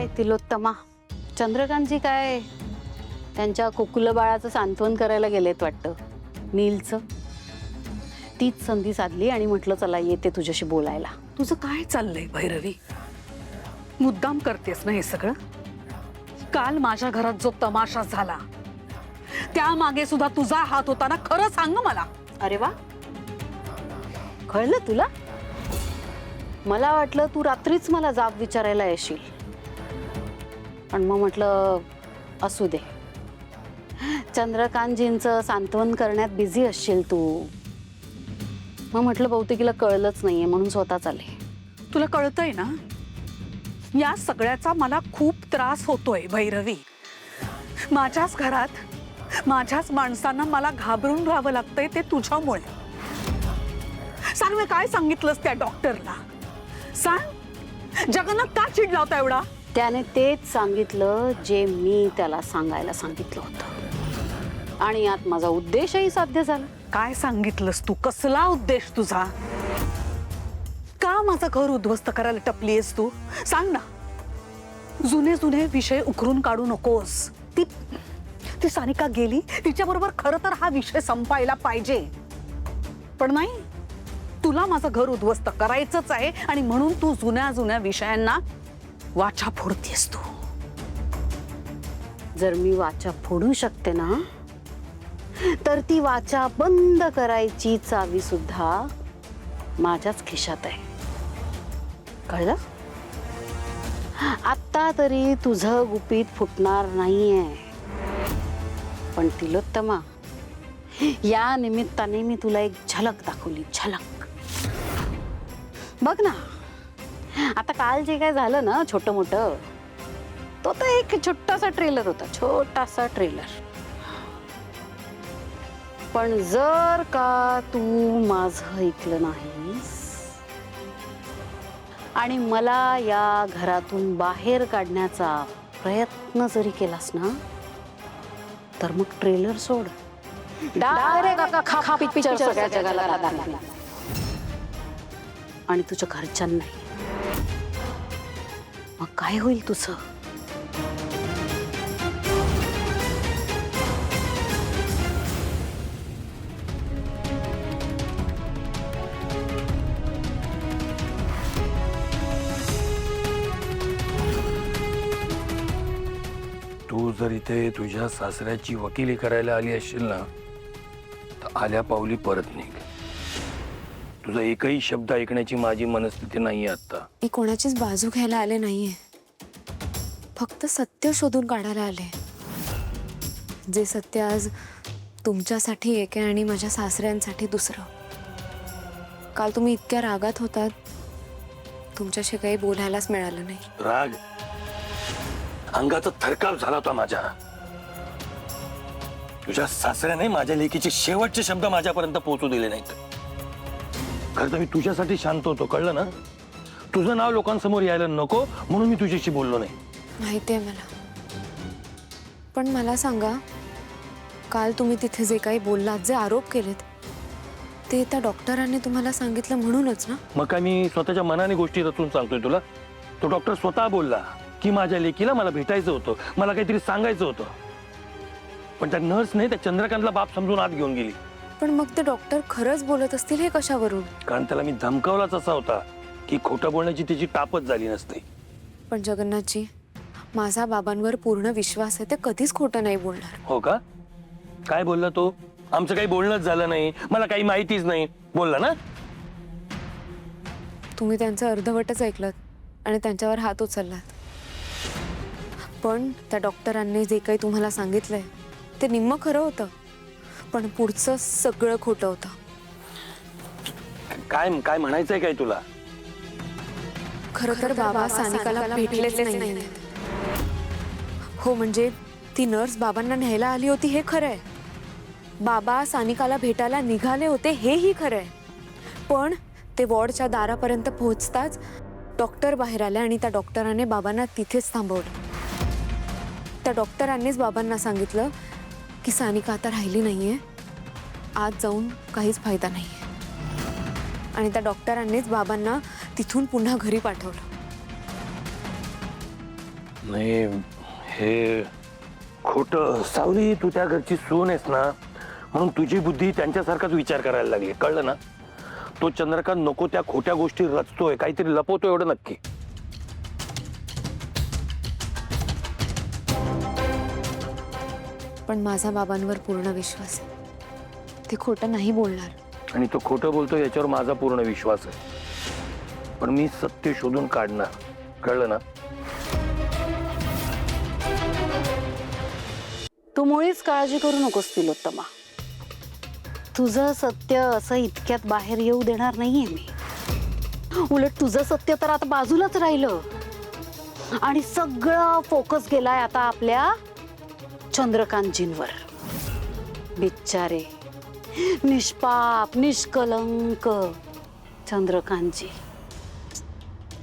काय तिलोत्तमा, चंद्रकांतजी काय त्यांच्या कुकुलबाळाचं सांत्वन करायला गेलेत वाटतं, नीलचं. तीच संधी साधली आणि म्हटलं चला येते तुझ्याशी बोलायला. तुझं काय चाललंय भैरवी? मुद्दाम करतेस ना हे सगळं? काल माझ्या घरात जो तमाशा झाला त्या मागे सुद्धा तुझा हात होता ना, खरं सांग मला. अरे वा, कळलं तुला? मला वाटलं तू रात्रीच मला जाब विचारायला येशील, पण मग म्हटलं असू दे, चंद्रकांतजींचं सांत्वन करण्यात बिझी असशील तू. मग म्हटलं बहुतेकीला कळलंच नाहीये म्हणून स्वतःच आले. तुला कळतंय ना, या सगळ्याचा मला खूप त्रास होतोय भैरवी. माझ्याच घरात माझ्याच माणसांना मला घाबरून राहावं लागतंय, ते तुझ्यामुळे. सांग मी काय सांगितलंस त्या डॉक्टरला? सांग, जगन्नाथ का चिडला होता एवढा? त्याने तेच सांगितलं जे मी त्याला सांगायला सांगितलं होतं, आणि यात माझा उद्देशही साध्य झाला. काय सांगितलंस तू? कसला उद्देश तुझा? का माझं घर उद्ध्वस्त करायला टपलीयस तू? सांग ना. जुने जुने विषय उकरून काढू नकोस. ती सानिका गेली, तिच्याबरोबर खरं तर हा विषय संपायला पाहिजे, पण नाही. तुला माझं घर उद्ध्वस्त करायचंच आहे आणि म्हणून तू जुन्या जुन्या विषयांना वाचा फोडतेस तू. जर मी वाचा फोडू शकते ना, तर ती वाचा बंद करायची चावी सुद्धा माझ्याच खिशात आहे. कळलं? आता तरी तुझं गुपित फुटणार नाहीये, पण तिलोत्तमा, या निमित्ताने मी तुला एक झलक दाखवली. झलक बघ ना. आता काल जे काय झालं ना छोटं मोठं, तो तर एक छोटासा ट्रेलर होता, छोटासा ट्रेलर. पण जर का तू माझं ऐकलं नाहीस आणि मला या घरातून बाहेर काढण्याचा प्रयत्न जरी केलास ना, तर मग ट्रेलर सोड, डायरेक्ट पिक्चर सगळ्या जगाला दाखव. आणि तुझ्या घरच्यांना मग काय होईल तुझं? तू जर इथे तुझ्या सासऱ्याची वकिली करायला आली असशील ना, तर आल्या पावली परत निघ. तुझा एकही शब्द ऐकण्याची माझी मनस्थिती नाहीये आता. मी कोणाचीच बाजू घ्यायला आले नाहीये, फक्त सत्य शोधून काढायला आले. जे सत्य आज तुमच्यासाठी एक आहे आणि माझ्या सासऱ्यांसाठी दुसरं. काल तुम्ही इतक्या रागात होतात, तुमच्याशी काही बोलायलाच मिळालं नाही. राग, अंगाचा थरकाप झाला होता माझ्या. तुझ्या सासऱ्याने माझ्या लेकीचे शेवटचे शब्द माझ्यापर्यंत पोहोचू दिले नाहीत. खरं तर मी तुझ्यासाठी शांत होतो, कळलं ना? तुझं नाव लोकांसमोर यायला नको म्हणून मी तुझ्याशी बोललो नाही. माहिती आहे मला, पण मला सांगा, काल तुम्ही तिथे जे काही बोललात, जे आरोप केलेत, ते त्या डॉक्टरांनी तुम्हाला सांगितलं म्हणूनच ना? मग काय मी स्वतःच्या मनाने गोष्टी रचून सांगतोय तुला? तो डॉक्टर स्वतः बोलला की माझ्या लेकीला मला भेटायचं होतं, मला काहीतरी सांगायचं होतं. पण त्या नर्सने त्या चंद्रकांतला बाप समजून आत घेऊन गेली. पण मग ते डॉक्टर खरंच बोलत असतील हे कशावरून? कारण त्याला मी धमकावलाच असा होता की खोटं बोलण्याची त्याची तापच झाली नसते. पण जगन्नाथजी, माझा बाबांवर पूर्ण विश्वास आहे, ते कधीच खोटं नाही बोलणार. हो का? काय बोलला तो? आमचं काही बोलणंच झालं नाही, मला काही माहितीच नाही बोलला ना? तुम्ही त्यांचं अर्धवटच ऐकलत आणि त्यांच्यावर हात उचललात. पण त्या डॉक्टरांनी जे काही तुम्हाला सांगितलंय ते निम्म खरं होतं, पण पुढचं सगळं खोटं होतं. काय काय म्हणायचंय काय तुला? खरं तर बाबा सानिकाला भेटलेच नाही. हो, म्हणजे ती नर्स बाबांना न्यायला आली होती हे खरं आहे. बाबा सानिकाला भेटायला निघाले होते हेही खरं आहे. पण ते वॉर्डच्या दारापर्यंत पोहोचताच डॉक्टर बाहेर आले आणि त्या डॉक्टराने बाबांना तिथेच थांबवलं. त्या डॉक्टरांनीच बाबांना सांगितलं की सानिका आता राहिली नाहीये, आज जाऊन काहीच फायदा नाहीये. आणि त्या डॉक्टरांनीच बाबांना तिथून पुन्हा घरी पाठवलं. नाही हे खोट. सावली, तू त्या घरची सून आहेस ना, म्हणून तुझी बुद्धी त्यांच्यासारखाच विचार करायला लागली, कळलं ना? तो चंद्रकांत नको त्या खोट्या गोष्टी रचतोय, काहीतरी लपवतोय, एवढं नक्की. पण माझा बाबांवर पूर्ण विश्वास आहे. ते खोटं नाही बोलणार. आणि तो खोटं बोलतो याच्यावर माझा पूर्ण विश्वास आहे. पण मी सत्य शोधून काढणार, कळलं ना? तू मुळीच काळजी करू नकोस तिलोत्तमा. तुझं सत्य असं इतक्यात बाहेर येऊ देणार नाहीये मी. उलट तुझं सत्य तर आता बाजूलाच राहिलं आणि सगळं फोकस गेलाय आता आपल्या चंद्रकांतजींवर. बिचारे निष्पाप निष्कलंक चंद्रकांतजी.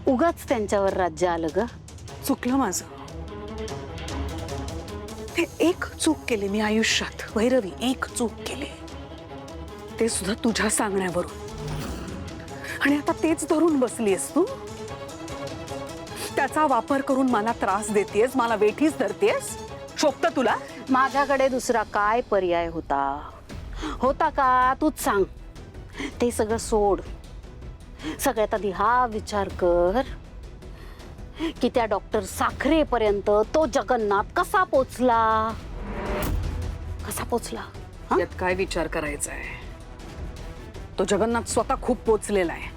उगाच त्यांच्यावर राज्य आलं ग. चुकलं माझं. ते एक चूक केली मी आयुष्यात वैरवी, एक चूक केली, ते सुद्धा तुझ्या सांगण्यावरून. आणि आता तेच धरून बसलीयस तू. त्याचा वापर करून मला त्रास देतेस, मला वेठीस धरतेस. शोभतं तुला? माझ्याकडे दुसरा काय पर्याय होता का? तूच सांग. ते सगळं सोड. सगळ्यात आधी हा विचार कर की त्या डॉक्टर साखरे पर्यंत तो जगन्नाथ कसा पोचला. यात काय विचार करायचा आहे? तो जगन्नाथ स्वतः खूप पोचलेला आहे.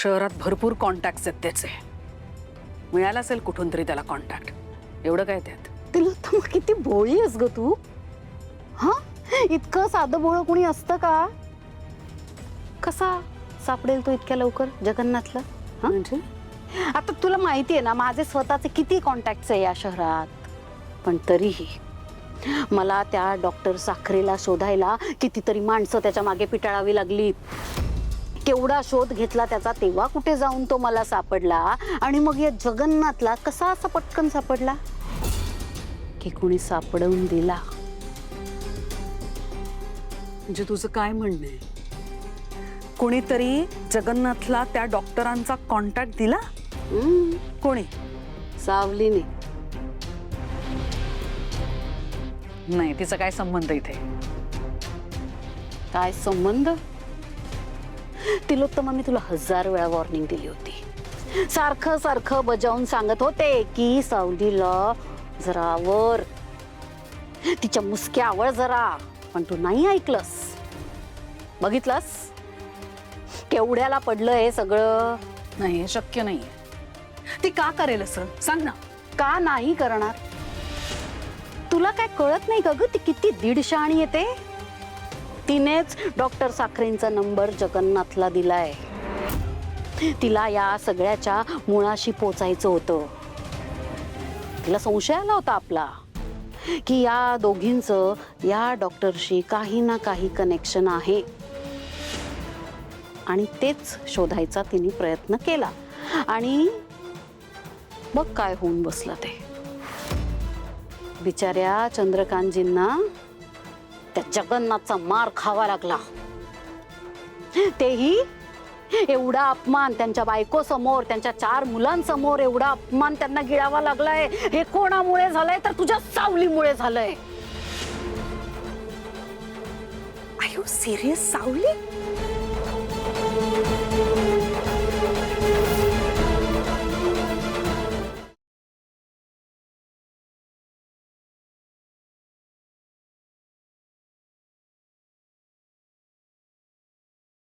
शहरात भरपूर कॉन्टॅक्ट आहेत त्याचे. मिळाला असेल कुठून तरी त्याला कॉन्टॅक्ट. एवढं काय त्यात? तिला तर मग किती भोळी आहेस ग तू. हा, इतकं साधं भोळं कोणी असतं का? कसा सापडेल तो इतक्या लवकर जगन्नाथला? म्हणजे आता तुला माहिती आहे ना माझे स्वतःचे किती कॉन्टॅक्ट्स आहे या शहरात. पण तरीही मला त्या डॉक्टर साखरेला शोधायला कितीतरी माणसं त्याच्या मागे पिटाळावी लागली. केवढा शोध घेतला त्याचा, तेव्हा कुठे जाऊन तो मला सापडला. आणि मग या जगन्नाथला कसा असा पटकन सापडला की कोणी सापडवून दिला. म्हणजे तुझं काय म्हणणं आहे? कोणीतरी जगन्नाथला त्या डॉक्टरांचा कॉन्टॅक्ट दिला? कोणी? सावलीने. नाही, तिचा काय संबंध इथे? काय संबंध? तिलोत्तमा, मी तुला 1000 वेळा वॉर्निंग दिली होती. सारखं सारखं बजावून सांगत होते की सावलीला जरा वर, तिच्या मुसक्यावर जरा. पण तू नाही ऐकलंस. बघितलंस केवढ्याला पडलं हे सगळं. नाही, हे शक्य नाहीये. ती का करेल असं? सांग ना. का नाही करणार? तुला काय कळत नाही का ग ती किती दीडशाणी येते. तिनेच डॉक्टर साखरेंचा नंबर जगन्नाथला दिलाय. तिला या सगळ्याच्या मुळाशी पोचायचं होतं. तिला संशय आला होता आपला की या दोघींचं या डॉक्टरशी काही ना काही कनेक्शन आहे. आणि तेच शोधायचा तिने प्रयत्न केला. आणि बघ काय होऊन बसलं ते. बिचाऱ्या चंद्रकांतजींना त्या जगन्नाथचा मार खावा लागला. तेही एवढा अपमान त्यांच्या बायको समोर, त्यांच्या 4 मुलांसमोर एवढा अपमान त्यांना गिळावा लागलाय. हे कोणामुळे झालंय? तर तुझ्या सावलीमुळे झालंय. आर यू सिरियस सावली?